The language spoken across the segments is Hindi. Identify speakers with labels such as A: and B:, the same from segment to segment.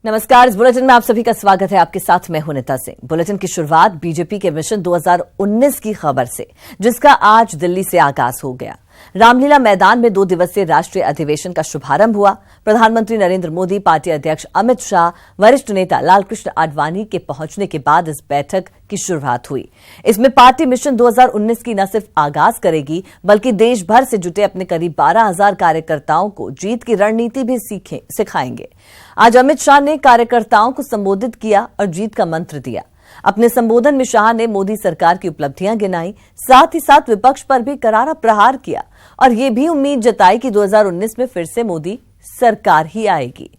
A: नमस्कार, इस बुलेटिन में आप सभी का स्वागत है। आपके साथ मैं हूं नीता सिंह। बुलेटिन की शुरुआत बीजेपी के मिशन 2019 की खबर से, जिसका आज दिल्ली से आगाज हो गया। रामलीला मैदान में 2 दिवसीय राष्ट्रीय अधिवेशन का शुभारंभ हुआ। प्रधानमंत्री नरेंद्र मोदी, पार्टी अध्यक्ष अमित शाह, वरिष्ठ नेता लालकृष्ण आडवाणी के पहुंचने के बाद इस बैठक की शुरुआत हुई। इसमें पार्टी मिशन 2019 की न सिर्फ आगाज करेगी, बल्कि देश भर से जुटे अपने करीब 12,000 कार्यकर्ताओं को जीत की रणनीति भी सिखाएंगे। आज अमित शाह ने कार्यकर्ताओं को संबोधित किया और जीत का मंत्र दिया। अपने संबोधन में शाह ने मोदी सरकार की उपलब्धियां गिनाई, साथ ही साथ विपक्ष पर भी करारा प्रहार किया और ये भी उम्मीद जताई कि 2019 में फिर से मोदी सरकार ही आएगी।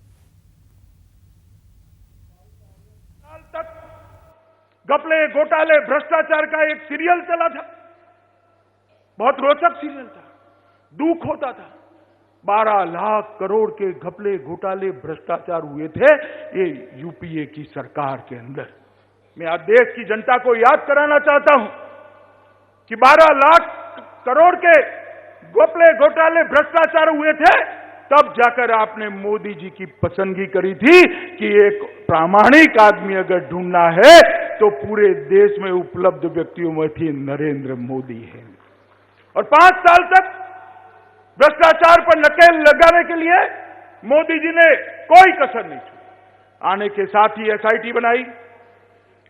B: घपले, घोटाले, भ्रष्टाचार का एक सीरियल चला था, बहुत रोचक सीरियल था, दुख होता था। 12 लाख करोड़ के घपले, घोटाले, भ्रष्टाचार हुए थे ये यूपीए की सरकार के अंदर। मैं आज देश की जनता को याद कराना चाहता हूं कि 12 लाख करोड़ के घपले, घोटाले, भ्रष्टाचार हुए थे, तब जाकर आपने मोदी जी की पसंदगी करी थी कि एक प्रामाणिक आदमी अगर ढूंढना है तो पूरे देश में उपलब्ध व्यक्तियों में थी नरेंद्र मोदी है। और 5 साल तक भ्रष्टाचार पर नकेल लगाने के लिए मोदी जी ने कोई कसर नहीं छोड़ी। आने के साथ ही एसआईटी बनाई,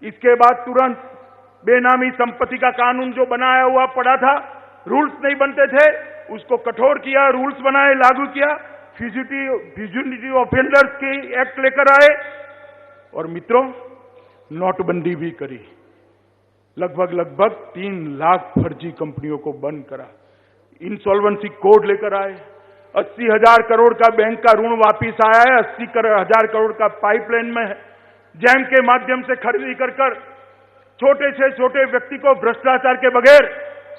B: इसके बाद तुरंत बेनामी संपत्ति का कानून जो बनाया हुआ पड़ा था, रूल्स नहीं बनते थे, उसको कठोर किया, रूल्स बनाए, लागू किया, फ्यूजिटिव ऑफेंडर्स की एक्ट लेकर आए और मित्रों नोटबंदी भी करी। लगभग 3 लाख फर्जी कंपनियों को बंद करा। इंसॉल्वेंसी कोड लेकर आए। 80,000 करोड़ का बैंक का ऋण वापिस आया है, 80,000 करोड़ का पाइपलाइन में है। जैम के माध्यम से खरीदी कर छोटे से छोटे व्यक्ति को भ्रष्टाचार के बगैर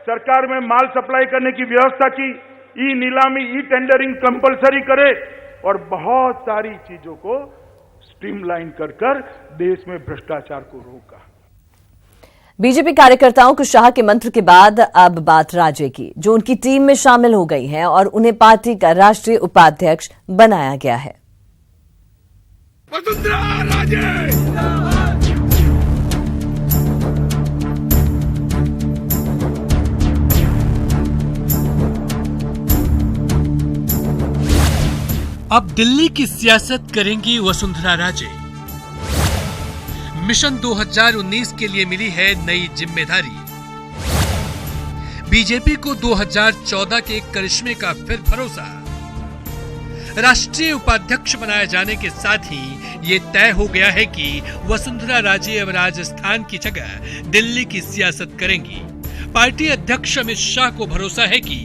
B: सरकार में माल सप्लाई करने की व्यवस्था की। ई नीलामी, ई टेंडरिंग कंपलसरी करे और बहुत सारी चीजों को स्ट्रीमलाइन कर देश में भ्रष्टाचार को रोका।
A: बीजेपी कार्यकर्ताओं को शाह के मंत्र के बाद अब बात राजे की, जो उनकी टीम में शामिल हो गई हैं और उन्हें पार्टी का राष्ट्रीय उपाध्यक्ष बनाया गया है।
C: वसुंधरा राजे अब दिल्ली की सियासत करेंगी वसुंधरा राजे। मिशन 2019 के लिए मिली है नई जिम्मेदारी। बीजेपी को 2014 के करिश्मे का फिर भरोसा। राष्ट्रीय उपाध्यक्ष बनाए जाने के साथ ही ये तय हो गया है कि वसुंधरा राजे अब राजस्थान की जगह दिल्ली की सियासत करेंगी। पार्टी अध्यक्ष अमित शाह को भरोसा है कि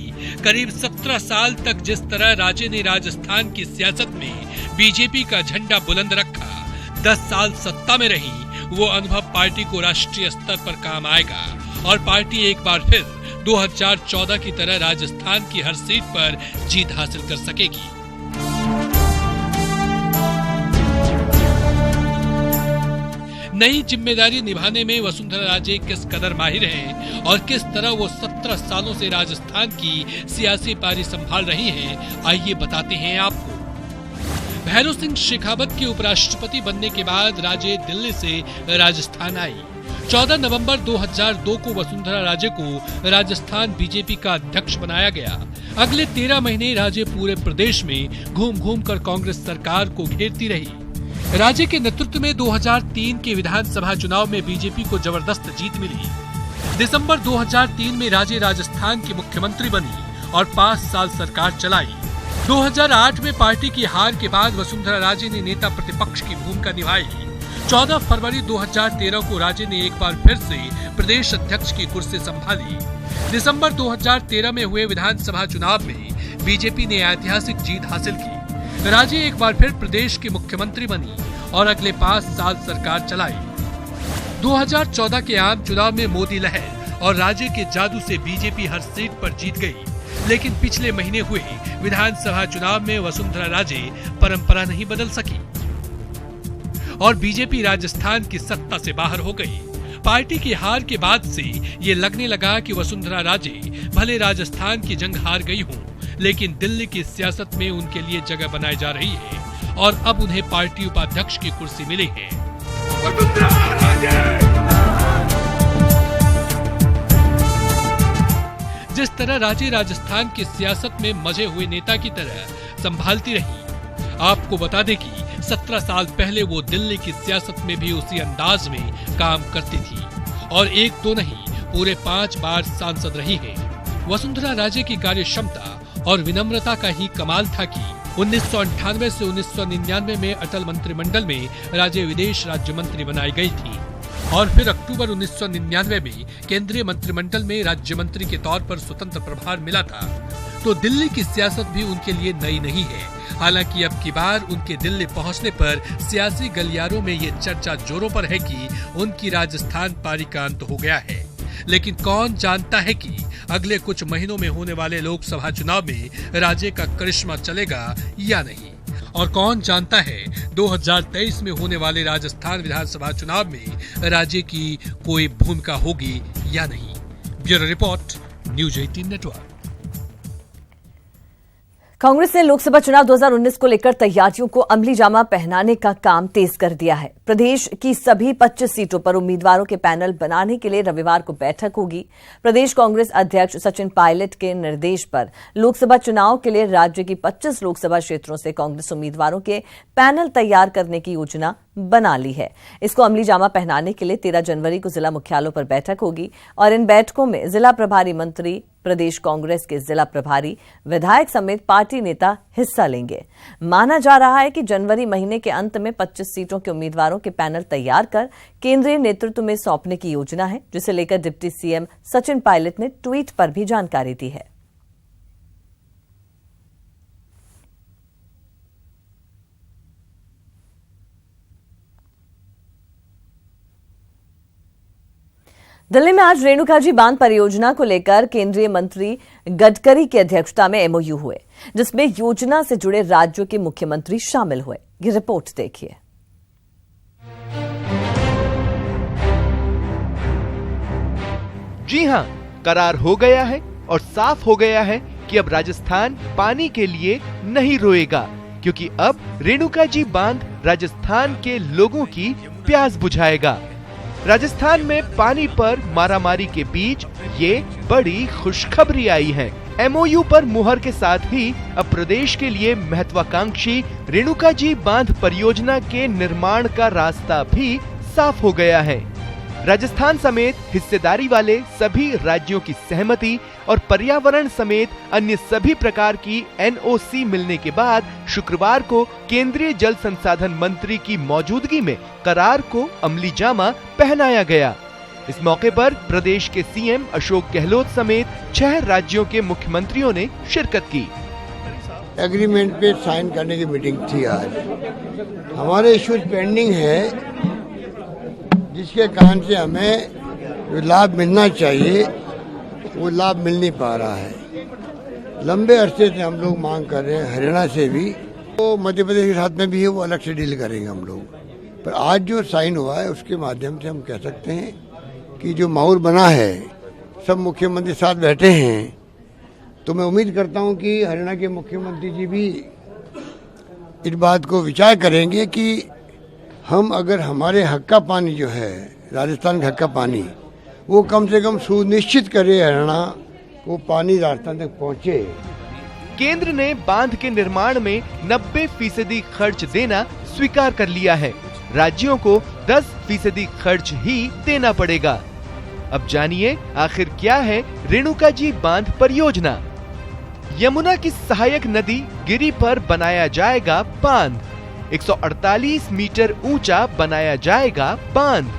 C: करीब 17 साल तक जिस तरह राजे ने राजस्थान की सियासत में बीजेपी का झंडा बुलंद रखा, 10 साल सत्ता में रही, वो अनुभव पार्टी को राष्ट्रीय स्तर पर काम आएगा और पार्टी एक बार फिर 2014 की तरह राजस्थान की हर सीट पर जीत हासिल कर सकेगी। नई जिम्मेदारी निभाने में वसुंधरा राजे किस कदर माहिर हैं और किस तरह वो 17 सालों से राजस्थान की सियासी पारी संभाल रही हैं, आइए बताते हैं आपको। भैरों सिंह शेखावत के उपराष्ट्रपति बनने के बाद राजे दिल्ली से राजस्थान आई। 14 नवंबर 2002 को वसुंधरा राजे को राजस्थान बीजेपी का अध्यक्ष बनाया गया। अगले 13 महीने राजे पूरे प्रदेश में घूम घूम कर कांग्रेस सरकार को घेरती रही। राजे के नेतृत्व में 2003 के विधानसभा चुनाव में बीजेपी को जबरदस्त जीत मिली। दिसंबर 2003 में राजे राजस्थान की मुख्यमंत्री बनी और 5 साल सरकार चलाई। 2008 में पार्टी की हार के बाद वसुंधरा राजे ने नेता प्रतिपक्ष की भूमिका निभाई। 14 फरवरी 2013 को राजे ने एक बार फिर से प्रदेश अध्यक्ष की कुर्सी संभाली। दिसंबर 2013 में हुए विधानसभा चुनाव में बीजेपी ने ऐतिहासिक जीत हासिल की। राजे एक बार फिर प्रदेश की मुख्यमंत्री बनी और अगले 5 साल सरकार चलाई। 2014 के आम चुनाव में मोदी लहर और राजे के जादू से बीजेपी हर सीट पर जीत गई, लेकिन पिछले महीने हुए विधानसभा चुनाव में वसुंधरा राजे परंपरा नहीं बदल सकी और बीजेपी राजस्थान की सत्ता से बाहर हो गई। पार्टी की हार के बाद से ये लगने लगा कि वसुंधरा राजे भले राजस्थान की जंग हार गई हूँ, लेकिन दिल्ली की सियासत में उनके लिए जगह बनाई जा रही है और अब उन्हें पार्टी उपाध्यक्ष की कुर्सी मिली है। जिस तरह राजे राजस्थान की सियासत में मजे हुए नेता की तरह संभालती रही। आपको बता दें कि 17 साल पहले वो दिल्ली की सियासत में भी उसी अंदाज में काम करती थी और एक दो नहीं पूरे 5 बार सांसद रही है। वसुंधरा राजे की कार्य क्षमता और विनम्रता का ही कमाल था कि 1998 से 1999 में अटल मंत्रिमंडल में राजे विदेश राज्य मंत्री बनाई गई थी और फिर अक्टूबर 1999 में केंद्रीय मंत्रिमंडल में राज्य मंत्री के तौर पर स्वतंत्र प्रभार मिला था। तो दिल्ली की सियासत भी उनके लिए नई नहीं है। हालांकि अब की बार उनके दिल्ली पहुंचने पर सियासी गलियारों में ये चर्चा जोरों पर है कि उनकी राजस्थान पारी का अंत हो गया है। लेकिन कौन जानता है कि अगले कुछ महीनों में होने वाले लोकसभा चुनाव में राजे का करिश्मा चलेगा या नहीं, और कौन जानता है 2023 में होने वाले राजस्थान विधानसभा चुनाव में राजे की कोई भूमिका होगी या नहीं। Bureau report, news 18 network.
A: Congress ने लोकसभा चुनाव 2019 को लेकर तैयारियों को अमली जामा पहनाने का काम तेज कर दिया है। प्रदेश की सभी 25 सीटों पर उम्मीदवारों के पैनल बनाने के लिए रविवार को बैठक होगी। प्रदेश कांग्रेस अध्यक्ष सचिन पायलट के निर्देश पर लोकसभा चुनाव के लिए राज्य की 25 लोकसभा क्षेत्रों से कांग्रेस उम्मीदवारों के पैनल तैयार करने की योजना बना ली है। इसको अमली जामा पहनाने के लिए 13 जनवरी को जिला मुख्यालयों पर बैठक होगी और इन बैठकों में जिला प्रभारी मंत्री, प्रदेश कांग्रेस के जिला प्रभारी, विधायक समेत पार्टी नेता हिस्सा लेंगे। माना जा रहा है कि जनवरी महीने के अंत में 25 सीटों के उम्मीदवारों के पैनल तैयार कर केंद्रीय नेतृत्व में सौंपने की योजना है, जिसे लेकर डिप्टी सीएम सचिन पायलट ने ट्वीट पर भी जानकारी दी है। दिल्ली में आज रेणुकाजी बांध परियोजना को लेकर केंद्रीय मंत्री गडकरी की अध्यक्षता में एमओयू हुए, जिसमें योजना से जुड़े राज्यों के मुख्यमंत्री शामिल हुए। ये रिपोर्ट देखिए।
D: जी हां, करार हो गया है और साफ हो गया है कि अब राजस्थान पानी के लिए नहीं रोएगा, क्योंकि अब रेणुकाजी बांध राजस्थान के लोगों की प्यास बुझाएगा। राजस्थान में पानी पर मारामारी के बीच ये बड़ी खुशखबरी आई है। एमओयू पर मुहर के साथ ही अब प्रदेश के लिए महत्वाकांक्षी रेणुकाजी बांध परियोजना के निर्माण का रास्ता भी साफ हो गया है। राजस्थान समेत हिस्सेदारी वाले सभी राज्यों की सहमति और पर्यावरण समेत अन्य सभी प्रकार की एनओसी मिलने के बाद शुक्रवार को केंद्रीय जल संसाधन मंत्री की मौजूदगी में करार को अमली जामा पहनाया गया। इस मौके पर प्रदेश के सीएम अशोक गहलोत समेत 6 राज्यों के मुख्यमंत्रियों ने शिरकत की।
E: एग्रीमेंट पे साइन करने की मीटिंग थी आज। हमारे इश्यूज पेंडिंग है, जिसके कारण से हमें जो लाभ मिलना चाहिए वो लाभ मिल नहीं पा रहा है। लंबे अरसे से हम लोग मांग कर रहे हैं, हरियाणा से भी, तो मध्य प्रदेश के साथ में भी है, वो अलग से डील करेंगे हम लोग। पर आज जो साइन हुआ है उसके माध्यम से हम कह सकते हैं कि जो माहौल बना है, सब मुख्यमंत्री साथ बैठे हैं, तो मैं उम्मीद करता हूं कि हरियाणा के मुख्यमंत्री जी भी इस बात को विचार करेंगे कि हम अगर हमारे हक का पानी जो है, राजस्थान का हक का पानी, वो कम से कम सुनिश्चित करे हरियाणा को पानी राजस्थान तक पहुंचे।
D: केंद्र ने बांध के निर्माण में 90% खर्च देना स्वीकार कर लिया है। राज्यों को 10% खर्च ही देना पड़ेगा। अब जानिए आखिर क्या है रेणुकाजी बांध परियोजना। यमुना की सहायक नदी गिरी पर बनाया जाएगा बांध। 148 मीटर ऊंचा बनाया जाएगा बांध।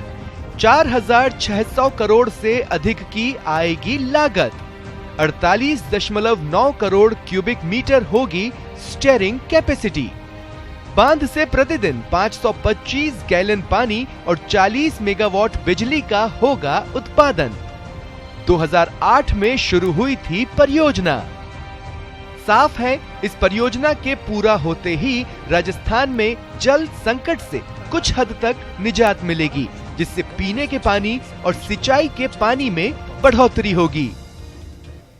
D: 4600 करोड़ से अधिक की आएगी लागत। 48.9 करोड़ क्यूबिक मीटर होगी स्टीयरिंग कैपेसिटी। बांध से प्रतिदिन 525 गैलन पानी और 40 मेगावाट बिजली का होगा उत्पादन। 2008 में शुरू हुई थी परियोजना। साफ है, इस परियोजना के पूरा होते ही राजस्थान में जल संकट से कुछ हद तक निजात मिलेगी, जिससे पीने के पानी और सिंचाई के पानी में बढ़ोतरी होगी।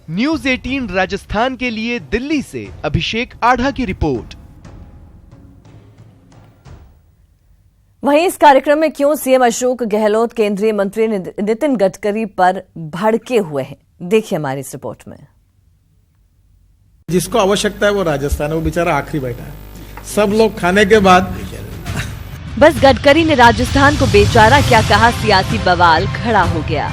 D: न्यूज 18 राजस्थान के लिए दिल्ली से अभिषेक आढ़ा की रिपोर्ट।
A: वहीं इस कार्यक्रम में क्यों सीएम अशोक गहलोत केंद्रीय मंत्री नितिन गडकरी पर भड़के हुए हैं, देखिए हमारी इस रिपोर्ट में।
F: जिसको आवश्यकता है वो राजस्थान है, वो बेचारा आखिरी बैठा है। सब लोग खाने के बाद
A: बस गडकरी ने राजस्थान को बेचारा क्या कहा, सियासी बवाल खड़ा हो गया।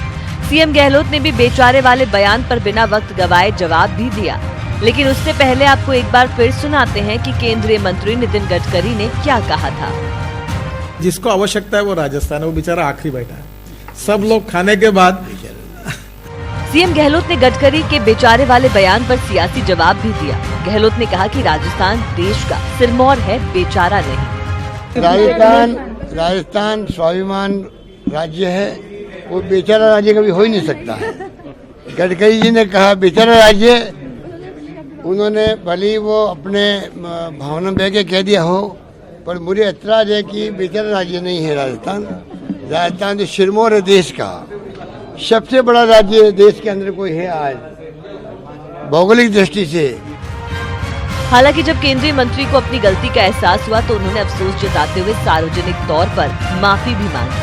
A: सीएम गहलोत ने भी बेचारे वाले बयान पर बिना वक्त गवाए जवाब भी दिया, लेकिन उससे पहले आपको एक बार फिर सुनाते हैं कि केंद्रीय मंत्री नितिन गडकरी ने क्या कहा था।
F: जिसको आवश्यकता है वो राजस्थान है, वो बेचारा आखिरी बैठा है। सब लोग खाने के बाद
A: सीएम गहलोत ने गडकरी के बेचारे वाले बयान पर सियासी जवाब भी दिया। गहलोत ने कहा कि राजस्थान देश का सिरमौर है, बेचारा नहीं।
E: राजस्थान स्वाभिमान राज्य है, वो बेचारा राज्य कभी हो ही नहीं सकता है। गडकरी जी ने कहा बेचारा राज्य, उन्होंने भले वो अपने भावना बह के कह दिया हो, पर मुझे ऐतराज है कि बेचारा राज्य नहीं है राजस्थान। राजस्थान जो सिरमौर है देश का, सबसे बड़ा राज्य देश के अंदर कोई है आज भौगोलिक दृष्टि से।
A: हालांकि जब केंद्रीय मंत्री को अपनी गलती का एहसास हुआ तो उन्होंने अफसोस जताते हुए सार्वजनिक तौर पर माफी भी मांगी।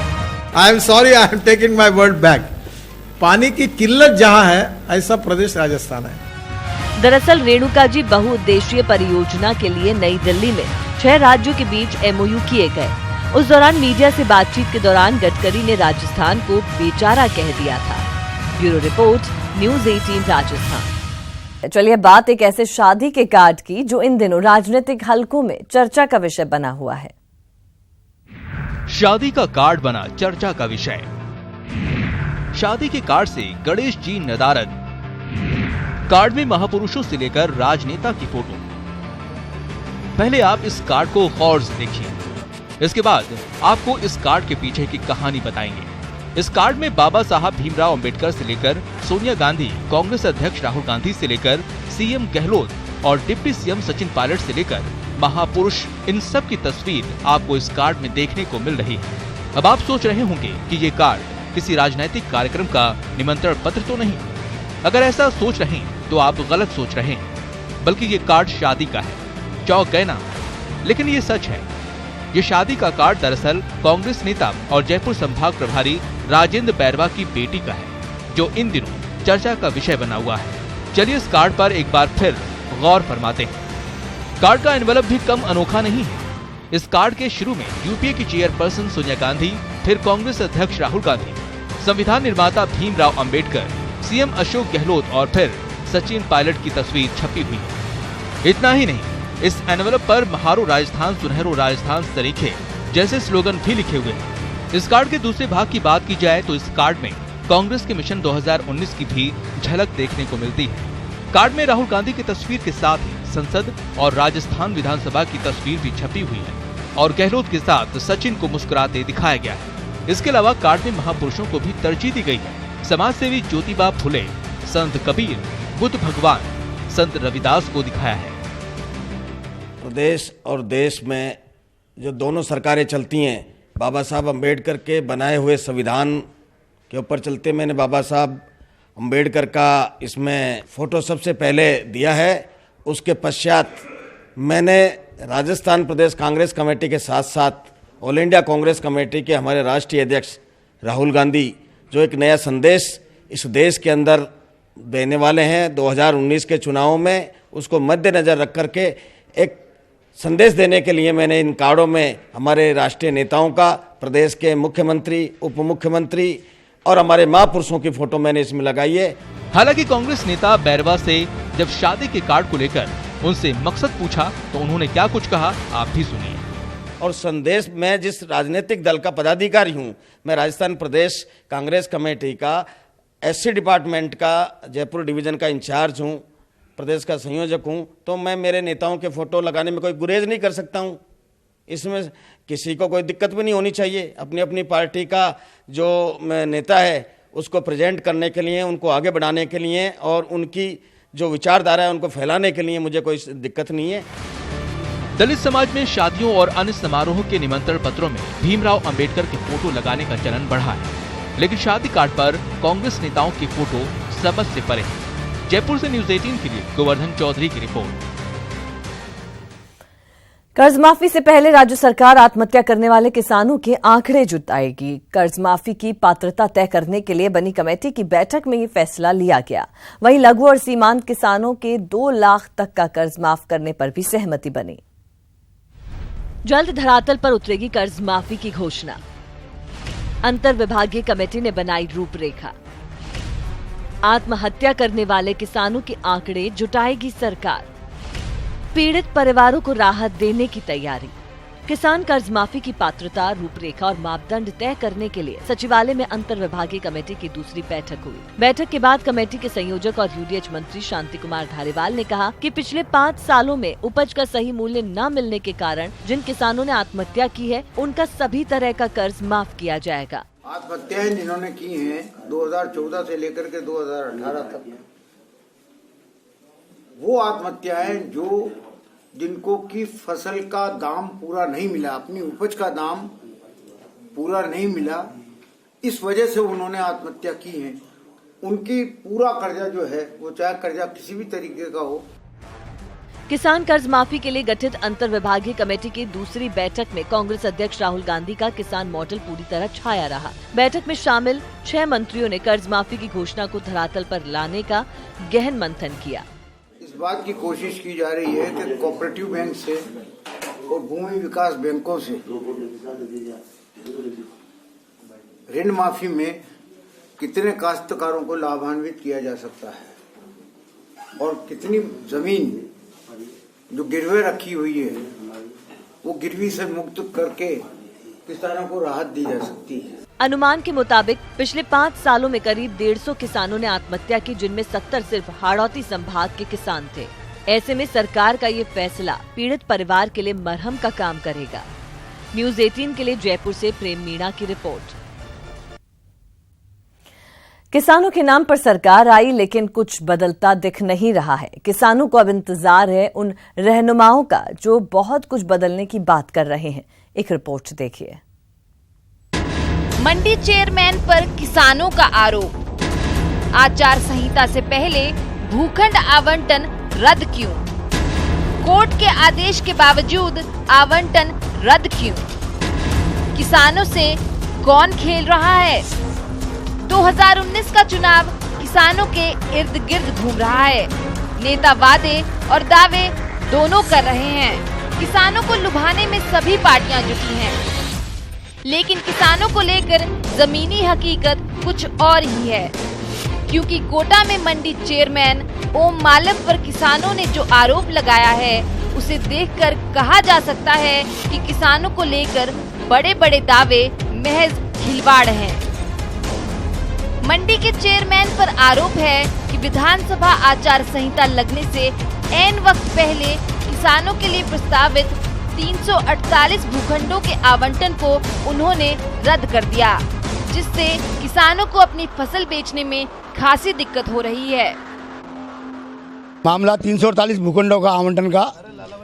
F: I am sorry, I am taking my word back. पानी की किल्लत जहाँ है, ऐसा प्रदेश राजस्थान है।
A: दरअसल रेणुका जी बहुउद्देशीय परियोजना के लिए नई दिल्ली में 6 राज्यों के बीच MOU किए गए। उस दौरान मीडिया से बातचीत के दौरान गडकरी ने राजस्थान को बेचारा कह दिया था। Bureau report, news 18 Rajasthan. चलिए बात एक ऐसे शादी के कार्ड की जो इन दिनों राजनीतिक हलकों में चर्चा का विषय बना हुआ है।
G: शादी का कार्ड बना चर्चा का विषय। शादी के कार्ड से गणेश जी नदारद। कार्ड में महापुरुषों से लेकर राजनेता की फोटो। पहले आप इस कार्ड को गौर से देखिए, इसके बाद आपको इस कार्ड के पीछे की कहानी बताएंगे। इस कार्ड में बाबा साहब भीमराव अंबेडकर से लेकर सोनिया गांधी, कांग्रेस अध्यक्ष राहुल गांधी से लेकर सीएम गहलोत और डिप्टी सीएम सचिन पायलट से लेकर महापुरुष, इन सब की तस्वीर आपको इस कार्ड में देखने को मिल रही है। अब आप सोच रहे होंगे कि ये कार्ड किसी राजनीतिक कार्यक्रम का निमंत्रण पत्र तो नहीं। अगर ऐसा सोच रहे हैं तो आप गलत सोच रहे हैं, बल्कि ये कार्ड शादी का है। चौंक गए ना? लेकिन ये सच है। ये शादी का कार्ड दरअसल कांग्रेस नेता और जयपुर संभाग प्रभारी राजेंद्र बैरवा की बेटी का है, जो इन दिनों चर्चा का विषय बना हुआ है। चलिए इस कार्ड पर एक बार फिर गौर फरमाते हैं। कार्ड का एनवेलप भी कम अनोखा नहीं है। इस कार्ड के शुरू में यूपीए की चेयरपर्सन सोनिया गांधी, फिर कांग्रेस अध्यक्ष राहुल गांधी, संविधान निर्माता भीमराव अंबेडकर, सीएम अशोक गहलोत और फिर सचिन पायलट की तस्वीर छपी हुई है। इतना ही नहीं, इस एनवेलप पर महारो राजस्थान सुनहरो राजस्थान सरीखे जैसे स्लोगन भी लिखे हुए हैं। इस कार्ड के दूसरे भाग की बात की जाए तो इस कार्ड में कांग्रेस के मिशन 2019 की भी झलक देखने को मिलती है। कार्ड में राहुल गांधी की तस्वीर के साथ ही संसद और राजस्थान विधानसभा की तस्वीर भी छपी हुई है और गहलोत के साथ सचिन को मुस्कुराते दिखाया गया है। इसके अलावा कार्ड में महापुरुषों को भी तरजीह दी गई है। समाज सेवी ज्योतिबा फुले, संत कबीर, बुद्ध भगवान, संत रविदास को दिखाया है।
H: प्रदेश और देश में जो दोनों सरकारें चलती हैं, बाबा साहब अम्बेडकर के बनाए हुए संविधान के ऊपर चलते मैंने बाबा साहब अम्बेडकर का इसमें फोटो सबसे पहले दिया है। उसके पश्चात मैंने राजस्थान प्रदेश कांग्रेस कमेटी के साथ साथ ऑल इंडिया कांग्रेस कमेटी के हमारे राष्ट्रीय अध्यक्ष राहुल गांधी जो एक नया संदेश इस देश के अंदर देने वाले हैं 2019 के चुनावों में, उसको मद्देनजर रख करके एक संदेश देने के लिए मैंने इन कार्डों में हमारे राष्ट्रीय नेताओं का, प्रदेश के मुख्यमंत्री, उप मुख्यमंत्री और हमारे महापुरुषों की फोटो मैंने इसमें लगाई है।
G: हालांकि कांग्रेस नेता बैरवा से जब शादी के कार्ड को लेकर उनसे मकसद पूछा तो उन्होंने क्या कुछ कहा, आप भी सुनिए।
H: और संदेश, मैं जिस राजनीतिक दल का पदाधिकारी हूं, मैं राजस्थान प्रदेश कांग्रेस कमेटी का SC डिपार्टमेंट का जयपुर डिवीजन का इंचार्ज हूं, प्रदेश का संयोजक हूं, तो मैं मेरे नेताओं के फोटो लगाने में कोई गुरेज नहीं कर सकता हूं। इसमें किसी को कोई दिक्कत भी नहीं होनी चाहिए। अपनी अपनी पार्टी का जो नेता है उसको प्रेजेंट करने के लिए, उनको आगे बढ़ाने के लिए और उनकी जो विचारधारा है उनको फैलाने के लिए मुझे कोई दिक्कत नहीं है।
G: दलित समाज में शादियों और अन्य समारोह के निमंत्रण पत्रों में भीमराव अंबेडकर के फोटो लगाने का चलन बढ़ा है, लेकिन शादी कार्ड पर कांग्रेस नेताओं की फोटो समझ से परे है। जयपुर से न्यूज़ 18 के लिए गोवर्धन चौधरी की रिपोर्ट।
A: कर्ज माफी से पहले राज्य सरकार आत्महत्या करने वाले किसानों के आंकड़े जुटाएगी। कर्ज माफी की पात्रता तय करने के लिए बनी कमेटी की बैठक में ये फैसला लिया गया। वहीं लघु और सीमांत किसानों के 2 लाख तक का कर्ज माफ करने पर भी सहमति बनी। जल्द धरातल पर उतरेगी कर्ज माफी की घोषणा। अंतर विभागीय कमेटी ने बनाई रूपरेखा। आत्महत्या करने वाले किसानों के आंकड़े जुटाएगी सरकार। पीड़ित परिवारों को राहत देने की तैयारी। किसान कर्ज माफी की पात्रता, रूपरेखा और मापदंड तय करने के लिए सचिवालय में अंतर विभागीय कमेटी की दूसरी बैठक हुई। बैठक के बाद कमेटी के संयोजक और यूडीएच मंत्री शांति कुमार धारीवाल ने कहा कि पिछले 5 सालों में उपज का सही मूल्य न मिलने के कारण जिन किसानों ने आत्महत्या की है, उनका सभी तरह का कर्ज माफ किया जाएगा।
I: आत्महत्याएं जिन्होंने की हैं 2014 से लेकर के 2018 तक, वो आत्महत्याएं जिनको की फसल का दाम पूरा नहीं मिला, अपनी उपज का दाम पूरा नहीं मिला, इस वजह से उन्होंने आत्महत्या की है, उनकी पूरा कर्जा जो है वो चाहे कर्जा किसी भी तरीके का हो।
A: किसान कर्ज माफी के लिए गठित अंतर विभागीय कमेटी की दूसरी बैठक में कांग्रेस अध्यक्ष राहुल गांधी का किसान मॉडल पूरी तरह छाया रहा। बैठक में शामिल 6 मंत्रियों ने कर्ज माफी की घोषणा को धरातल पर लाने का गहन मंथन किया।
I: इस बात की कोशिश की जा रही है कि कोऑपरेटिव बैंक से और भूमि विकास बैंकों से ऋण माफी में कितने काश्तकारों को लाभान्वित किया जा सकता है और कितनी जमीन जो गिरवे रखी हुई है वो गिरवी से मुक्त करके किसानों को राहत दी जा सकती है।
A: अनुमान के मुताबिक पिछले 5 सालों में करीब 150 किसानों ने आत्महत्या की, जिनमें 70 सिर्फ हाड़ौती संभाग के किसान थे। ऐसे में सरकार का ये फैसला पीड़ित परिवार के लिए मरहम का काम करेगा। न्यूज़ 18 के लिए जयपुर से प्रेम मीणा की रिपोर्ट। किसानों के नाम पर सरकार आई, लेकिन कुछ बदलता दिख नहीं रहा है। किसानों को अब इंतजार है उन रहनुमाओं का जो बहुत कुछ बदलने की बात कर रहे हैं। एक रिपोर्ट देखिए।
J: मंडी चेयरमैन पर किसानों का आरोप। आचार संहिता से पहले भूखंड आवंटन रद्द क्यों? कोर्ट के आदेश के बावजूद आवंटन रद्द क्यों? किसानों से कौन खेल रहा है? 2019 का चुनाव किसानों के इर्द गिर्द घूम रहा है। नेता वादे और दावे दोनों कर रहे हैं। किसानों को लुभाने में सभी पार्टियां जुटी हैं, लेकिन किसानों को लेकर जमीनी हकीकत कुछ और ही है। क्योंकि कोटा में मंडी चेयरमैन ओम मालव पर किसानों ने जो आरोप लगाया है, उसे देखकर कहा जा सकता है कि किसानों को लेकर बड़े बड़े दावे महज खिलवाड़ हैं। मंडी के चेयरमैन पर आरोप है कि विधानसभा आचार संहिता लगने से ऐन वक्त पहले किसानों के लिए प्रस्तावित 348 भूखंडों के आवंटन को उन्होंने रद्द कर दिया, जिससे किसानों को अपनी फसल बेचने में खासी दिक्कत हो रही है।
E: मामला 348 भूखंडों का आवंटन का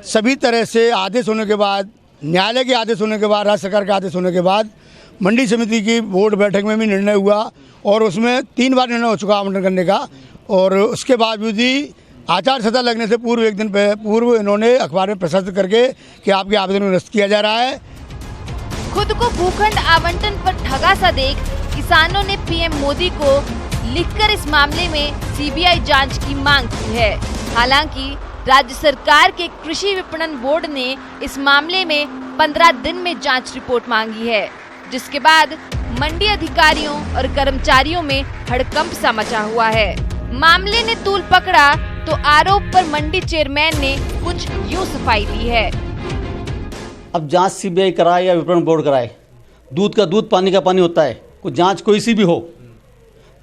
E: सभी तरह से आदेश होने के बाद, न्यायालय के आदेश होने के बाद, राज्य सरकार के आदेश होने के बाद मंडी समिति की बोर्ड बैठक में भी निर्णय हुआ और उसमें 3 बार निर्णय हो चुका आवंटन करने का। और उसके बावजूद भी आचार संहिता लगने से पूर्व एक दिन पूर्व इन्होंने अखबार में प्रसारित करके कि आपके आवेदन को निरस्त किया जा रहा है।
J: खुद को भूखंड आवंटन पर ठगा सा देख किसानों ने पीएम मोदी को लिखकर इस मामले में सीबीआई जांच की मांग की है। हालांकि राज्य सरकार के कृषि विपणन बोर्ड ने इस मामले में 15 दिन में जांच रिपोर्ट मांगी है, जिसके बाद मंडी अधिकारियों और कर्मचारियों में हड़कंप सा मचा हुआ है। मामले ने तूल पकड़ा तो आरोप पर मंडी चेयरमैन ने कुछ यूं सफाई दी है।
K: अब जांच सीबीआई कराए या विपणन बोर्ड कराए, दूध का दूध पानी का पानी होता है। कोई जांच कोई सी भी हो,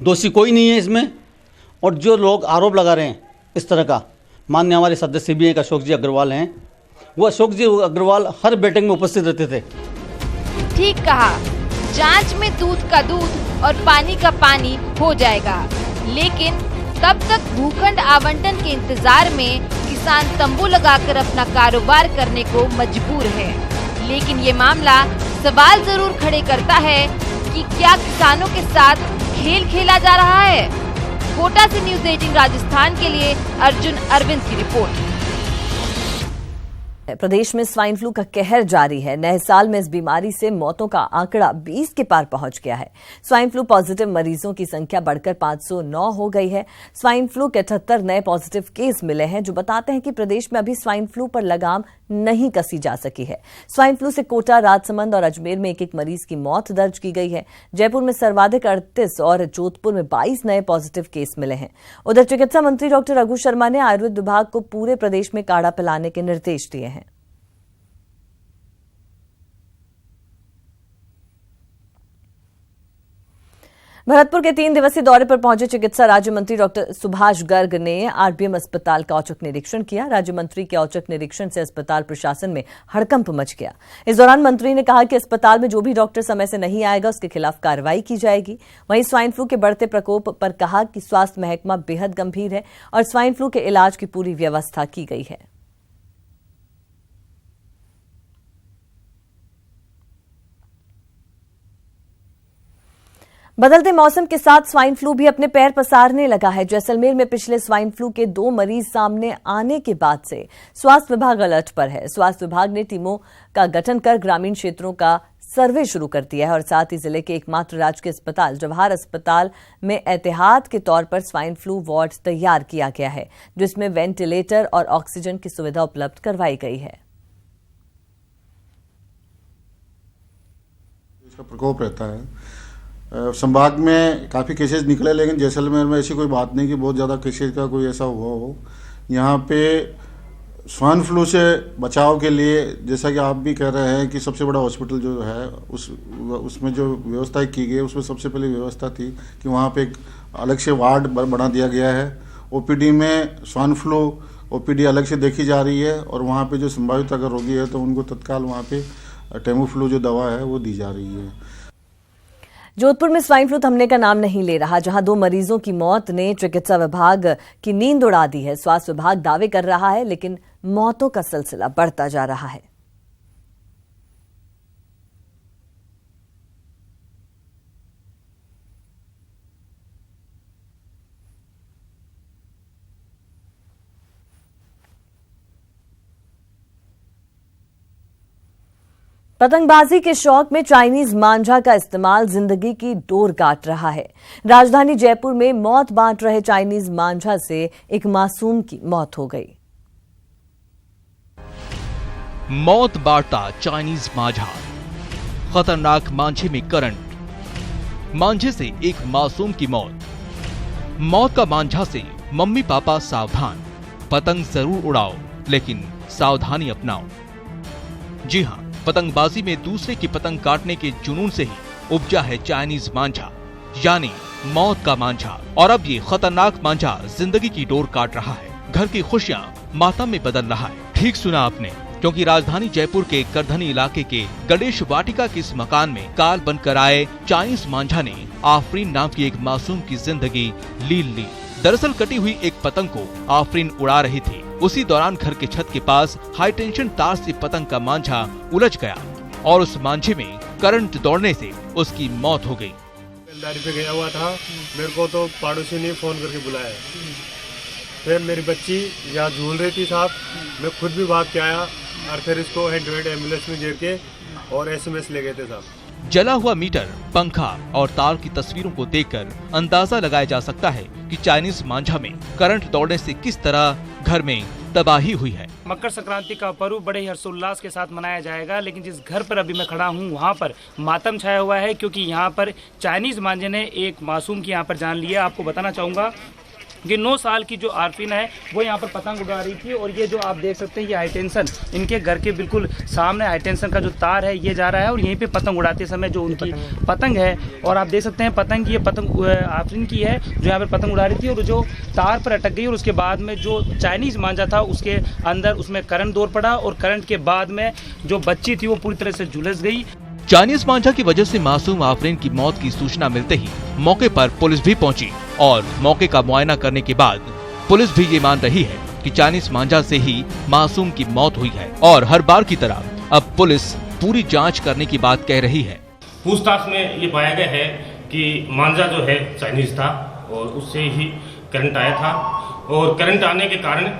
K: दोषी कोई नहीं है इसमें। और जो लोग आरोप लगा रहे हैं इस तरह का, माननीय हमारे सदस्य सीबीआई का अशोक जी अग्रवाल हैं, वो अशोक जी अग्रवाल हर बैठक में उपस्थित रहते थे।
J: ठीक कहा, जांच में दूध का दूध और पानी का पानी हो जाएगा, लेकिन तब तक भूखंड आवंटन के इंतजार में किसान तंबू लगाकर अपना कारोबार करने को मजबूर है। लेकिन ये मामला सवाल जरूर खड़े करता है कि क्या किसानों के साथ खेल खेला जा रहा है। कोटा से न्यूज़ 18 राजस्थान के लिए अर्जुन अरविंद की रिपोर्ट।
A: प्रदेश में स्वाइन फ्लू का कहर जारी है। नए साल में इस बीमारी से मौतों का आंकड़ा 20 के पार पहुंच गया है। स्वाइन फ्लू पॉजिटिव मरीजों की संख्या बढ़कर 509 हो गई है। स्वाइन फ्लू के 78 नए पॉजिटिव केस मिले हैं, जो बताते हैं कि प्रदेश में अभी स्वाइन फ्लू पर लगाम नहीं कसी जा सकी है। स्वाइन फ्लू से कोटा, राजसमंद और अजमेर में एक मरीज की मौत दर्ज की गई है। जयपुर में सर्वाधिक 38 और जोधपुर में 22 नए पॉजिटिव केस मिले हैं। उधर चिकित्सा मंत्री डॉक्टर रघु शर्मा ने आयुर्वेद विभाग को पूरे प्रदेश में काढ़ा पिलाने के निर्देश दिए हैं। भरतपुर के 3 दिवसीय दौरे पर पहुंचे चिकित्सा राज्य मंत्री डॉक्टर सुभाष गर्ग ने आरबीएम अस्पताल का औचक निरीक्षण किया। राज्य मंत्री के औचक निरीक्षण से अस्पताल प्रशासन में हड़कंप मच गया। इस दौरान मंत्री ने कहा कि अस्पताल में जो भी डॉक्टर समय से नहीं आएगा उसके खिलाफ कार्रवाई की जाएगी। वहीं स्वाइन फ्लू के बढ़ते प्रकोप पर कहा कि स्वास्थ्य महकमा बेहद गंभीर है और स्वाइन फ्लू के इलाज की पूरी व्यवस्था की गई है। बदलते मौसम के साथ स्वाइन फ्लू भी अपने पैर पसारने लगा है। जैसलमेर में पिछले स्वाइन फ्लू के 2 मरीज सामने आने के बाद से स्वास्थ्य विभाग अलर्ट पर है। स्वास्थ्य विभाग ने टीमों का गठन कर ग्रामीण क्षेत्रों का सर्वे शुरू कर दिया है और साथ ही जिले के एकमात्र राजकीय अस्पताल जवाहर अस्पताल में एहतियात के तौर पर स्वाइन फ्लू वार्ड तैयार किया गया है, जिसमें वेंटिलेटर और ऑक्सीजन की सुविधा उपलब्ध करवाई गई है।
L: इसका प्रकोप रहता है। संभाग में काफ़ी केसेस निकले, लेकिन जैसलमेर में ऐसी कोई बात नहीं कि बहुत ज़्यादा केसेस का कोई ऐसा हुआ हो। यहाँ पे स्वाइन फ्लू से बचाव के लिए, जैसा कि आप भी कह रहे हैं कि सबसे बड़ा हॉस्पिटल जो है उसमें जो व्यवस्था की गई है, उसमें सबसे पहले व्यवस्था थी कि वहाँ पे एक अलग से वार्ड बना दिया गया है। ओपीडी में स्वाइन फ्लू ओपीडी अलग से देखी जा रही है और वहाँ पे जो संभावित अगर रोगी है तो उनको तत्काल वहाँ पे टेमीफ्लू जो दवा है वो दी जा रही है।
A: जोधपुर में स्वाइन फ्लू थमने का नाम नहीं ले रहा, जहां 2 मरीजों की मौत ने चिकित्सा विभाग की नींद उड़ा दी है। स्वास्थ्य विभाग दावे कर रहा है, लेकिन मौतों का सिलसिला बढ़ता जा रहा है। पतंगबाजी के शौक में चाइनीज मांझा का इस्तेमाल जिंदगी की डोर काट रहा है। राजधानी जयपुर में मौत बांट रहे चाइनीज मांझा से एक मासूम की मौत हो गई।
G: मौत बांटता चाइनीज मांझा, खतरनाक मांझे में करंट, मांझे से एक मासूम की मौत। मौत का मांझा से मम्मी पापा सावधान, पतंग जरूर उड़ाओ लेकिन सावधानी अपनाओ। जी हां, पतंगबाजी में दूसरे की पतंग काटने के जुनून से ही उपजा है चाइनीज मांझा, यानी मौत का मांझा। और अब ये खतरनाक मांझा जिंदगी की डोर काट रहा है, घर की खुशियां मातम में बदल रहा है। ठीक सुना आपने, क्योंकि राजधानी जयपुर के करधनी इलाके के गणेश वाटिका के इस मकान में काल बनकर आए चाइनीज मांझा ने आफरीन नाम की एक मासूम की जिंदगी लील ली। दरअसल कटी हुई एक पतंग को आफरीन उड़ा रही थी। उसी दौरान घर के छत के पास हाई टेंशन तार से पतंग का मांझा उलझ गया और उस मांझे में करंट दौड़ने से उसकी मौत हो गई।
M: दारी पे गया हुआ था, मेरे को तो पड़ोसी ने फोन करके बुलाया। फिर मेरी बच्ची यहाँ झूल रही थी साहब, मैं खुद भी भाग के आया और फिर इसको हैंड टू हैंड एम्बुलेंस में गिर के और एसएमएस ले गए थे साहब।
G: जला हुआ मीटर, पंखा और तार की तस्वीरों को देखकर अंदाजा लगाया जा सकता है कि चाइनीज मांझा में करंट दौड़ने से किस तरह घर में तबाही हुई है।
N: मकर संक्रांति का पर्व बड़े ही हर्षोल्लास के साथ मनाया जाएगा, लेकिन जिस घर पर अभी मैं खड़ा हूँ वहाँ पर मातम छाया हुआ है, क्योंकि यहाँ पर चाइनीज मांझे ने एक मासूम की यहाँ पर जान ली है। आपको बताना चाहूँगा कि 9 साल की जो आरफीन है वो यहाँ पर पतंग उड़ा रही थी और ये जो आप देख सकते हैं ये हाई टेंशन, इनके घर के बिल्कुल सामने हाई टेंशन का जो तार है ये जा रहा है और यहीं पे पतंग उड़ाते समय जो उनकी पतंग है, और आप देख सकते हैं पतंग, ये पतंग आरफीन की है जो यहाँ पर पतंग उड़ा रही थी और जो तार पर अटक गई और उसके बाद में जो चाइनीज मांझा था उसके अंदर उसमें करंट दौड़ पड़ा और करंट के बाद में जो बच्ची थी वो पूरी तरह से झुलस गई।
G: चाइनीज मांझा की वजह से मासूम आफरीन की मौत की सूचना मिलते ही मौके पर पुलिस भी पहुंची और मौके का मुआयना करने के बाद पुलिस भी ये मान रही है कि चाइनीज मांझा से ही मासूम की मौत हुई है और हर बार की तरह अब पुलिस पूरी जांच करने की बात कह रही है।
O: पूछताछ में ये पाया गया है कि मांझा जो है चाइनीज था और उससे ही करंट आया था और करंट आने के कारण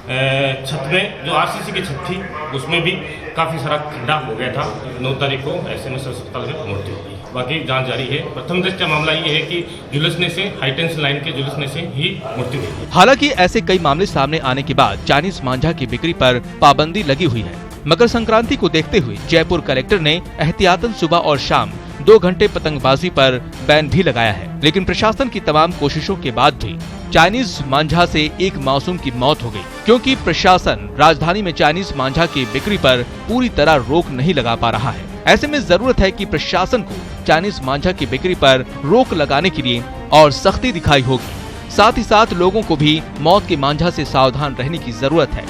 O: छत में जो आरसीसी की छत थी उसमें भी काफ़ी सारा खड्डा हो गया था। 9 तारीख को एसएमएस अस्पताल में मृत्यु हुई। बाकी जांच जारी है। प्रथम दृष्टया मामला ये है कि झुलसने से, हाई टेंशन लाइन के झुलसने से ही मृत्यु हुई।
G: हालांकि ऐसे कई मामले सामने आने के बाद चाइनीज मांझा की बिक्री पर पाबंदी लगी हुई है। मकर संक्रांति को देखते हुए जयपुर कलेक्टर ने एहतियातन सुबह और शाम 2 घंटे पतंगबाजी पर बैन भी लगाया है, लेकिन प्रशासन की तमाम कोशिशों के बाद भी चाइनीज मांझा से एक मासूम की मौत हो गई, क्योंकि प्रशासन राजधानी में चाइनीज मांझा की बिक्री पर पूरी तरह रोक नहीं लगा पा रहा है। ऐसे में जरूरत है कि प्रशासन को चाइनीज मांझा की बिक्री पर रोक लगाने के लिए और सख्ती दिखाई होगी। साथ ही साथ लोगों को भी मौत के मांझा से सावधान रहने की जरूरत है।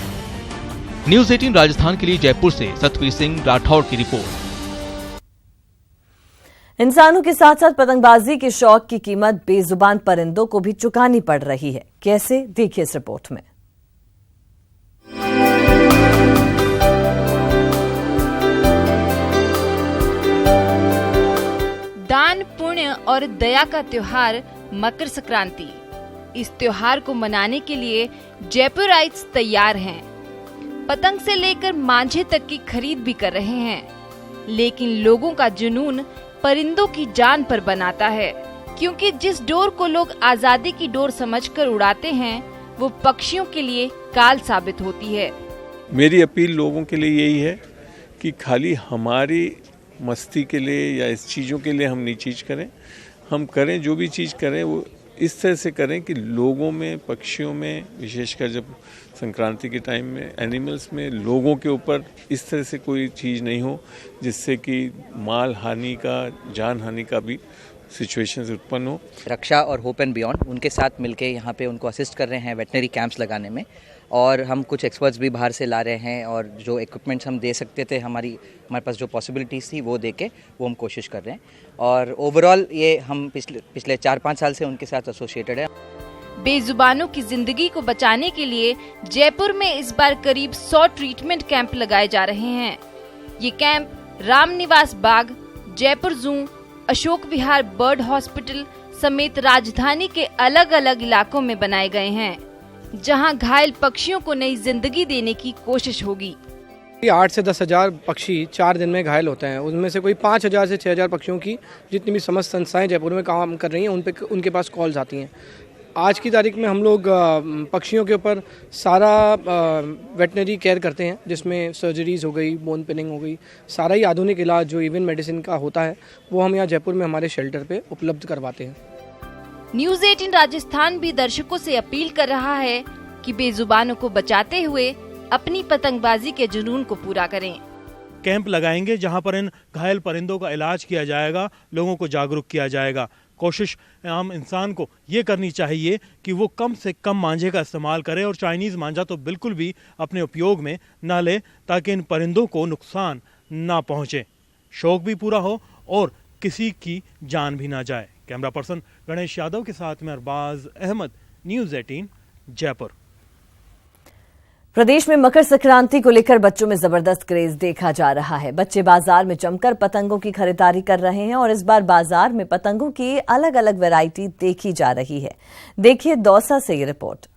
G: न्यूज़ 18 राजस्थान के लिए जयपुर से सतवीर सिंह राठौड़ की रिपोर्ट।
A: इंसानों के साथ साथ पतंगबाजी के शौक की कीमत बेजुबान परिंदों को भी चुकानी पड़ रही है। कैसे, देखिए इस रिपोर्ट में।
J: दान, पुण्य और दया का त्योहार मकर संक्रांति। इस त्योहार को मनाने के लिए जयपुराइट्स तैयार हैं। पतंग से लेकर मांझे तक की खरीद भी कर रहे हैं, लेकिन लोगों का जुनून परिंदों की जान पर बनाता है, क्योंकि जिस डोर को लोग आजादी की डोर समझकर उड़ाते हैं वो पक्षियों के लिए काल साबित होती है।
P: मेरी अपील लोगों के लिए यही है कि खाली हमारी मस्ती के लिए या इस चीज़ों के लिए हम नहीं चीज़ करें, हम करें जो भी चीज़ करें वो इस तरह से करें कि लोगों में, पक्षियों में, विशेषकर जब संक्रांति के टाइम में एनिमल्स में, लोगों के ऊपर इस तरह से कोई चीज़ नहीं हो जिससे कि माल हानि का, जान हानि का भी सिचुएशंस उत्पन्न हो।
Q: रक्षा और होप एंड बियॉन्ड उनके साथ मिलके यहाँ पे उनको असिस्ट कर रहे हैं वेटनरी कैंप्स लगाने में, और हम कुछ एक्सपर्ट्स भी बाहर से ला रहे हैं, और जो इक्विपमेंट्स हम दे सकते थे हमारे पास जो पॉसिबिलिटीज़ थी वो दे के वो हम कोशिश कर रहे हैं। और ओवरऑल ये हम पिछले 4-5 साल से उनके साथ एसोसिएटेड है।
J: बेजुबानों की जिंदगी को बचाने के लिए जयपुर में इस बार करीब 100 ट्रीटमेंट कैंप लगाए जा रहे हैं। ये कैंप रामनिवास बाग, जयपुर जू, अशोक विहार बर्ड हॉस्पिटल समेत राजधानी के अलग अलग इलाकों में बनाए गए हैं, जहां घायल पक्षियों को नई जिंदगी देने की कोशिश होगी।
R: 8 से 10 हजार पक्षी 4 दिन में घायल होते हैं। उनमें से कोई 5,000 से 6,000 पक्षियों की जितनी भी समस्त संस्थाएं जयपुर में काम कर रही हैं उनके पास कॉल्स आती हैं। आज की तारीख में हम लोग पक्षियों के ऊपर सारा वेटनरी केयर करते हैं, जिसमें सर्जरीज हो गई, बोन पिनिंग हो गई, सारा ही आधुनिक इलाज जो इवन मेडिसिन का होता है वो हम यहाँ जयपुर में हमारे शेल्टर पे उपलब्ध करवाते हैं।
J: न्यूज़ 18 राजस्थान भी दर्शकों से अपील कर रहा है कि बेजुबानों को बचाते हुए अपनी पतंगबाजी के जुनून को पूरा करें।
S: कैंप लगाएंगे जहां पर इन घायल परिंदों का इलाज किया जाएगा, लोगों को जागरूक किया जाएगा। कोशिश आम इंसान को ये करनी चाहिए कि वो कम से कम मांझे का इस्तेमाल करे, और चाइनीज़ मांझा तो बिल्कुल भी अपने उपयोग में ना ले, ताकि इन परिंदों को नुकसान ना पहुँचे, शौक भी पूरा हो और किसी की जान भी ना जाए। कैमरा पर्सन गणेश यादव के साथ में अरबाज अहमद, न्यूज़ 18 जयपुर।
A: प्रदेश में मकर संक्रांति को लेकर बच्चों में जबरदस्त क्रेज देखा जा रहा है। बच्चे बाजार में जमकर पतंगों की खरीदारी कर रहे हैं, और इस बार बाजार में पतंगों की अलग अलग वैरायटी देखी जा रही है। देखिए दौसा से ये रिपोर्ट।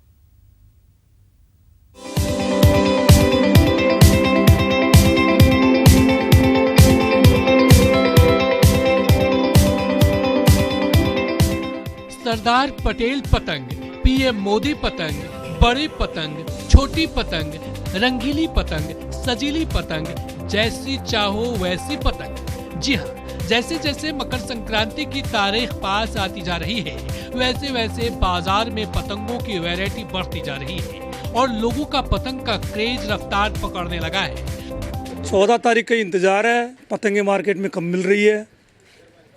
C: सरदार पटेल पतंग, पीएम मोदी पतंग, बड़े पतंग, छोटी पतंग, रंगीली पतंग, सजीली पतंग, जैसी चाहो वैसी पतंग। जी हाँ, जैसे जैसे मकर संक्रांति की तारीख पास आती जा रही है, वैसे वैसे बाजार में पतंगों की वैरायटी बढ़ती जा रही है, और लोगों का पतंग का क्रेज रफ्तार पकड़ने लगा है।
T: 14 तारीख का इंतजार है। पतंगे मार्केट में कम मिल रही है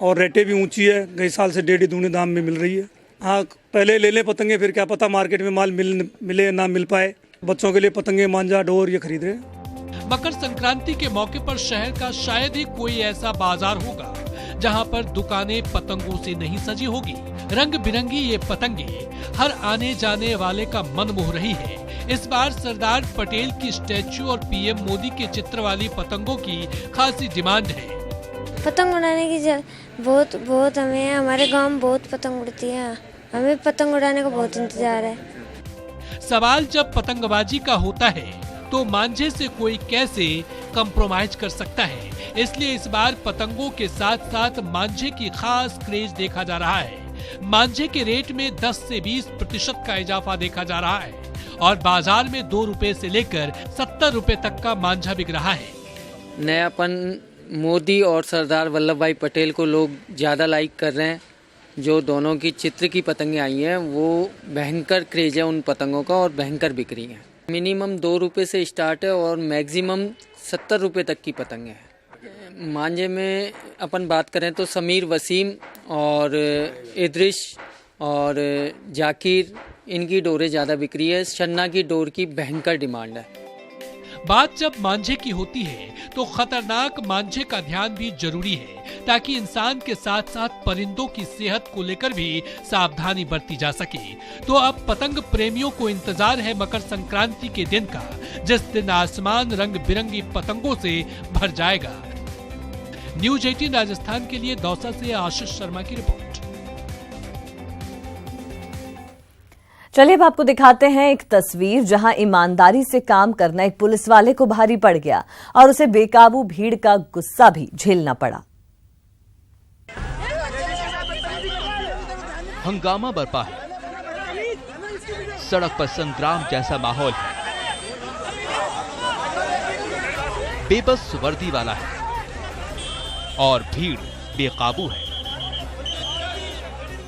T: और रेटें भी ऊंची है, गई साल से 1.5 दूने दाम में मिल रही है। हाँ, पहले ले लें पतंगे, फिर क्या पता मार्केट में माल मिले ना मिल पाए। बच्चों के लिए पतंगे, मांझा, डोर ये खरीद रहे हैं।
C: मकर संक्रांति के मौके पर शहर का शायद ही कोई ऐसा बाजार होगा जहां पर दुकानें पतंगों से नहीं सजी होगी। रंग बिरंगी ये पतंगे हर आने जाने वाले का मन मोह रही है। इस बार सरदार पटेल की स्टैचू और पीएम मोदी के चित्र वाली पतंगों की खासी डिमांड है।
U: पतंग उड़ाने की बहुत हमें, हमारे गांव में बहुत पतंग उड़ती है, हमें पतंग उड़ाने का बहुत इंतजार है।
C: सवाल जब पतंगबाजी का होता है तो मांझे से कोई कैसे कंप्रोमाइज कर सकता है। इसलिए इस बार पतंगों के साथ साथ मांझे की खास क्रेज देखा जा रहा है। मांझे के रेट में 10 से 20% का इजाफा देखा जा रहा है और बाजार में 2 रुपए से लेकर 70 रुपए तक का मांझा बिक रहा है।
B: नयापन मोदी और सरदार वल्लभ भाई पटेल को लोग ज़्यादा लाइक कर रहे हैं। जो दोनों की चित्र की पतंगें आई हैं वो भयंकर क्रेज है उन पतंगों का और भयंकर बिक रही हैं। मिनिमम 2 रुपये से स्टार्ट है और मैक्सिमम 70 रुपये तक की पतंगें हैं। मांझे में अपन बात करें तो समीर वसीम और इद्रिश और जाकिर, इनकी डोरें ज़्यादा बिक रही है। शन्ना की डोर की भयंकर डिमांड है।
C: बात जब मांझे की होती है तो खतरनाक मांझे का ध्यान भी जरूरी है ताकि इंसान के साथ साथ परिंदों की सेहत को लेकर भी सावधानी बरती जा सके। तो अब पतंग प्रेमियों को इंतजार है मकर संक्रांति के दिन का, जिस दिन आसमान रंग बिरंगी पतंगों से भर जाएगा। न्यूज 18 राजस्थान के लिए दौसा से आशीष शर्मा की रिपोर्ट।
A: चलिए अब आपको दिखाते हैं एक तस्वीर जहां ईमानदारी से काम करना एक पुलिस वाले को भारी पड़ गया और उसे बेकाबू भीड़ का गुस्सा भी झेलना पड़ा।
G: हंगामा बरपा है, सड़क पर संग्राम जैसा माहौल है। बेबस वर्दी वाला है और भीड़ बेकाबू है।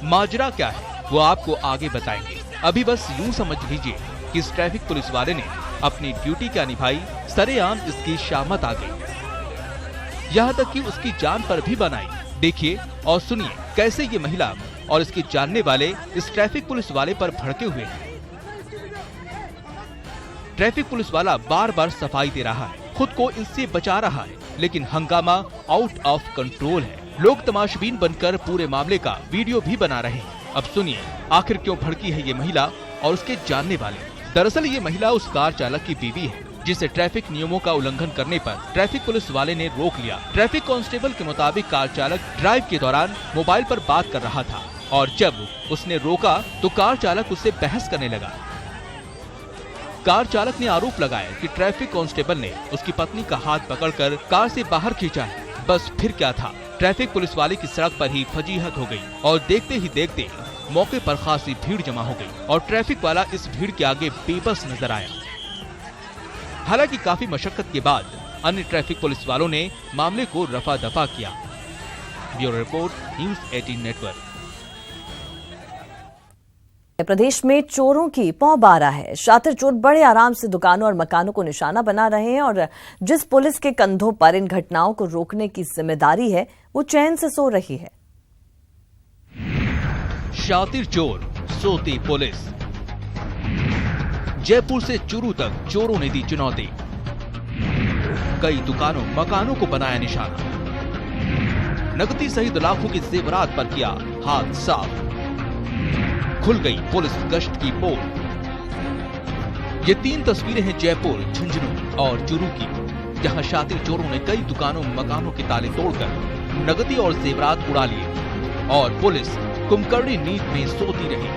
G: माजरा क्या है वो आपको आगे बताएंगे। अभी बस यूं समझ लीजिए कि इस ट्रैफिक पुलिस वाले ने अपनी ड्यूटी क्या निभाई, सरेआम इसकी शामत आ गई, यहाँ तक कि उसकी जान पर भी बनाई। देखिए और सुनिए कैसे ये महिला और इसके जानने वाले इस ट्रैफिक पुलिस वाले पर भड़के हुए हैं। ट्रैफिक पुलिस वाला बार बार सफाई दे रहा है, खुद को इनसे बचा रहा है, लेकिन हंगामा आउट ऑफ कंट्रोल है। लोग तमाशबीन बनकर पूरे मामले का वीडियो भी बना रहे हैं। अब सुनिए आखिर क्यों भड़की है ये महिला और उसके जानने वाले। दरअसल ये महिला उस कार चालक की बीवी है जिसे ट्रैफिक नियमों का उल्लंघन करने पर ट्रैफिक पुलिस वाले ने रोक लिया। ट्रैफिक कांस्टेबल के मुताबिक कार चालक ड्राइव के दौरान मोबाइल पर बात कर रहा था और जब उसने रोका तो कार चालक उससे बहस करने लगा। कार चालक ने आरोप लगाया कि ट्रैफिक कांस्टेबल ने उसकी पत्नी का हाथ पकड़कर कार से बाहर खींचा है। बस फिर क्या था, ट्रैफिक पुलिस वाले की सड़क पर ही फजीहत हो गई और देखते ही देखते मौके पर खासी भीड़ जमा हो गई और ट्रैफिक वाला इस भीड़ के आगे बेबस नजर आया। हालांकि काफी मशक्कत के बाद अन्य ट्रैफिक पुलिस वालों ने मामले को रफा दफा किया। Bureau report, news 18 network.
A: प्रदेश में चोरों की पौ बारह है। शातिर चोर बड़े आराम से दुकानों और मकानों को निशाना बना रहे हैं और जिस पुलिस के कंधों पर इन घटनाओं को रोकने की जिम्मेदारी है वो चैन से सो रही है।
G: शातिर चोर, सोती पुलिस। जयपुर से चुरू तक चोरों ने दी चुनौती। कई दुकानों मकानों को बनाया निशाना। नकदी सहित लाखों के जेवरात पर किया हाथ साफ। खुल गई पुलिस गश्त की पोल। ये 3 तस्वीरें हैं जयपुर, झुंझुनू और चुरू की, जहां शातिर चोरों ने कई दुकानों मकानों के ताले तोड़कर नकदी और जेवरात उड़ा लिए और पुलिस कुंभकर्णी नींद में सोती रही।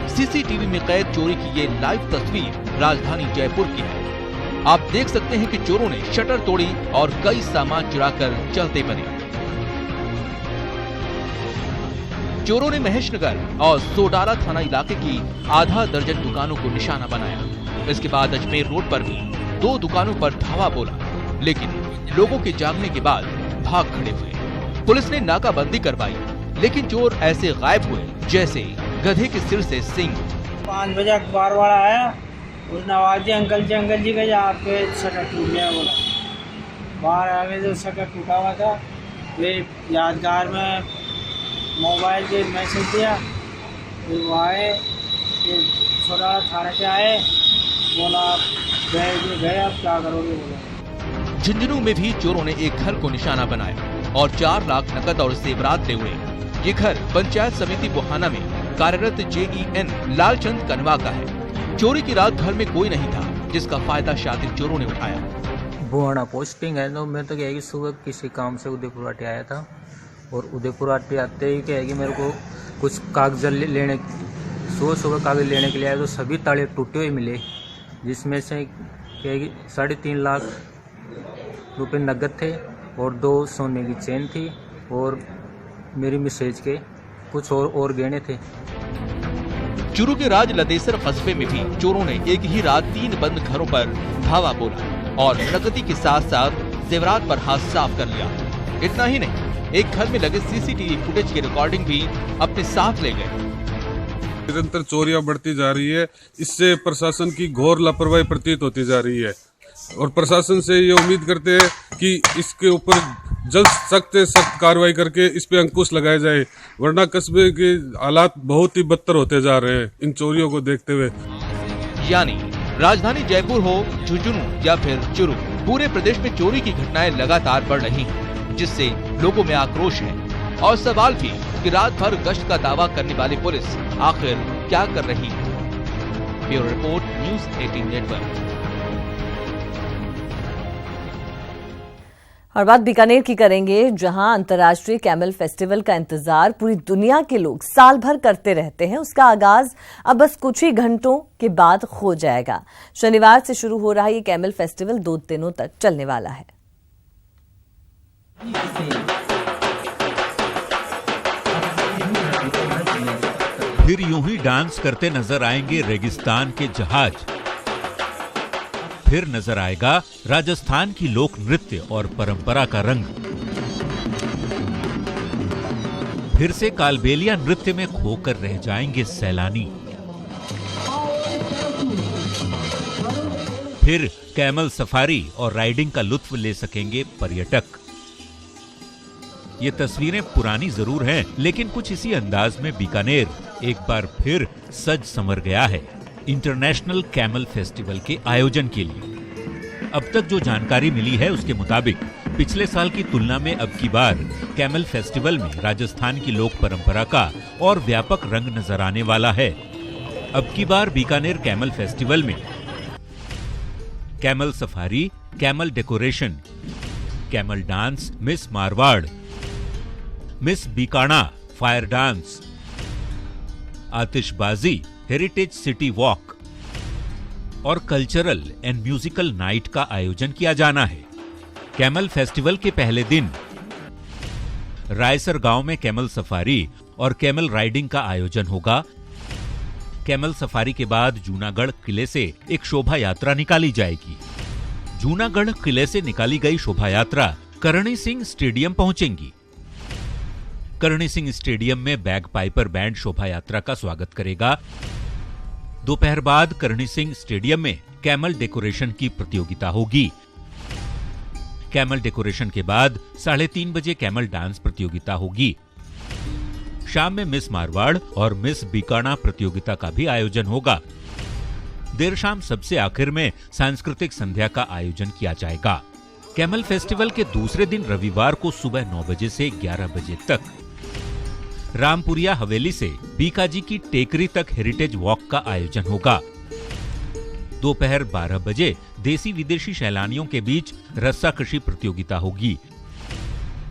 G: सीसीटीवी में कैद चोरी की ये लाइव तस्वीर राजधानी जयपुर की है। आप देख सकते हैं कि चोरों ने शटर तोड़ी और कई सामान चुराकर चलते बने। चोरों ने महेशनगर और सोडाला थाना इलाके की आधा दर्जन दुकानों को निशाना बनाया। इसके बाद अजमेर रोड पर भी 2 दुकानों पर धावा बोला, लेकिन लोगों के जागने के बाद भाग खड़े हुए। पुलिस ने नाकाबंदी करवाई, लेकिन चोर ऐसे गायब हुए जैसे गधे के सिर से सिंह।
V: 5 बजे अखबार वाला आया, उसने आवाज दी अंकल जी का यहाँ पे शटर टूट गया। बोला बाहर आ गए तो शटर टूटा हुआ था। फिर यादगार में मोबाइल पे मैसेज दिया, फिर वो आए, फिर थोड़ा थाने पे आए, बोला गए आप क्या करोगे। बोला
G: झुंझुनू में भी चोरों ने एक घर को निशाना बनाया और 4 लाख नकद और जेवरात ले हुए। ये घर पंचायत समिति बुहाना में कार्यरत JEN लालचंद कनवा का है। चोरी की रात घर में कोई नहीं था, जिसका फायदा शातिर चोरों ने उठाया।
W: बुहाना पोस्टिंग है, तो मैं तो क्या कि सुबह किसी काम से उदयपुर आटे आया था और उदयपुर आटे आते ही क्या है कि मेरे को कुछ कागजात लेने सुबह सुबह कागज लेने के लिए आए तो सभी ताले टूटे हुए मिले, जिसमें से 3.5 लाख रुपए नकद थे और 2 सोने की चेन थी और मेरी मिसेज के कुछ और गहने थे।
G: चूरू के राज लदेसर कस्बे में भी चोरों ने एक ही रात 3 बंद घरों पर धावा बोला और नकदी के साथ साथ जेवरात पर हाथ साफ कर लिया। इतना ही नहीं, एक घर में लगे सीसीटीवी फुटेज की रिकॉर्डिंग भी अपने साथ ले गए।
D: निरंतर चोरियां बढ़ती जा रही है, इससे प्रशासन की घोर लापरवाही प्रतीत होती जा रही है और प्रशासन से ये उम्मीद करते हैं कि इसके ऊपर जल्द सख्त से सख्त कार्रवाई करके इस पे अंकुश लगाया जाए, वरना कस्बे के हालात बहुत ही बदतर होते जा रहे हैं इन चोरियों को देखते हुए।
G: यानी राजधानी जयपुर हो, झुंझुनू या फिर चूरू, पूरे प्रदेश में चोरी की घटनाएं लगातार बढ़ रही हैं, जिससे लोगों में आक्रोश है और सवाल भी कि रात भर गश्त का दावा करने वाली पुलिस आखिर क्या कर रही है। Bureau report, news 18 network.
A: और बात बीकानेर की करेंगे, जहां अंतर्राष्ट्रीय कैमल फेस्टिवल का इंतजार पूरी दुनिया के लोग साल भर करते रहते हैं। उसका आगाज अब बस कुछ ही घंटों के बाद हो जाएगा। शनिवार से शुरू हो रहा ये कैमल फेस्टिवल 2 दिनों तक चलने वाला है।
F: फिर यूं ही डांस करते नजर आएंगे रेगिस्तान के जहाज। फिर नजर आएगा राजस्थान की लोक नृत्य और परंपरा का रंग। फिर से कालबेलिया नृत्य में खोकर रह जाएंगे सैलानी। फिर कैमल सफारी और राइडिंग का लुत्फ ले सकेंगे पर्यटक। ये तस्वीरें पुरानी जरूर हैं, लेकिन कुछ इसी अंदाज में बीकानेर एक बार फिर सज संवर गया है इंटरनेशनल कैमल फेस्टिवल के आयोजन के लिए। अब तक जो जानकारी मिली है उसके मुताबिक पिछले साल की तुलना में अब की बार कैमल फेस्टिवल में राजस्थान की लोक परंपरा का और व्यापक रंग नजर आने वाला है। अब की बार बीकानेर कैमल फेस्टिवल में camel safari, camel decoration, camel dance, miss Marwar, miss Bikana, fire dance, आतिशबाजी, हेरिटेज सिटी वॉक और कल्चरल एंड म्यूजिकल नाइट का आयोजन किया जाना है। कैमल फेस्टिवल के पहले दिन रायसर गांव में कैमल सफारी और कैमल राइडिंग का आयोजन होगा। कैमल सफारी के बाद जूनागढ़ किले से एक शोभा यात्रा निकाली जाएगी। जूनागढ़ किले से निकाली गई शोभा यात्रा करणी सिंह स्टेडियम पहुंचेंगी। करणी सिंह स्टेडियम में बैग पाइपर बैंड शोभा यात्रा का स्वागत करेगा। दोपहर बाद करणी सिंह स्टेडियम में कैमल डेकोरेशन की प्रतियोगिता होगी। कैमल डेकोरेशन के बाद 3:30 बजे कैमल डांस प्रतियोगिता होगी। शाम में मिस मारवाड़ और मिस बीकाना प्रतियोगिता का भी आयोजन होगा। देर शाम सबसे आखिर में सांस्कृतिक संध्या का आयोजन किया जाएगा। कैमल फेस्टिवल के दूसरे दिन रविवार को सुबह 9 बजे से 11 बजे तक रामपुरिया हवेली से बीकाजी की टेकरी तक हेरिटेज वॉक का आयोजन होगा। दोपहर 12 बजे देसी विदेशी सैलानियों के बीच रस्साकशी प्रतियोगिता होगी।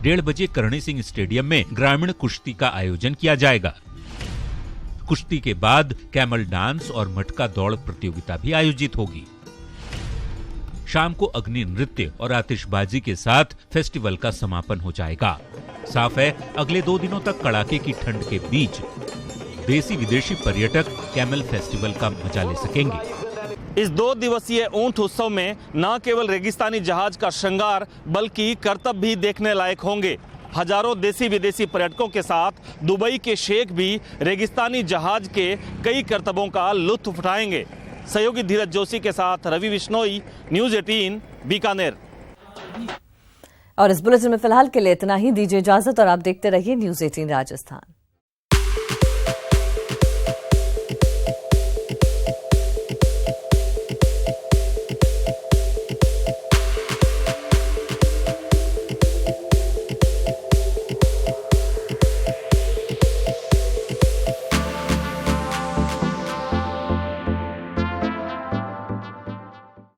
F: 1:30 बजे करणी सिंह स्टेडियम में ग्रामीण कुश्ती का आयोजन किया जाएगा। कुश्ती के बाद कैमल डांस और मटका दौड़ प्रतियोगिता भी आयोजित होगी। शाम को अग्नि नृत्य और आतिशबाजी के साथ फेस्टिवल का समापन हो जाएगा। साफ है, अगले 2 दिनों तक कड़ाके की ठंड के बीच देसी विदेशी पर्यटक कैमल फेस्टिवल का मजा ले सकेंगे।
H: इस 2 दिवसीय ऊंट उत्सव में न केवल रेगिस्तानी जहाज का श्रृंगार बल्कि करतब भी देखने लायक होंगे। हजारों देसी विदेशी पर्यटकों के साथ दुबई के शेख भी रेगिस्तानी जहाज के कई करतबों का लुत्फ उठाएंगे। सहयोगी धीरज जोशी के साथ रवि बिश्नोई, न्यूज़ 18 बीकानेर।
A: और इस बुलेटिन में फिलहाल के लिए इतना ही। दीजिए इजाजत और आप देखते रहिए न्यूज़ 18 राजस्थान।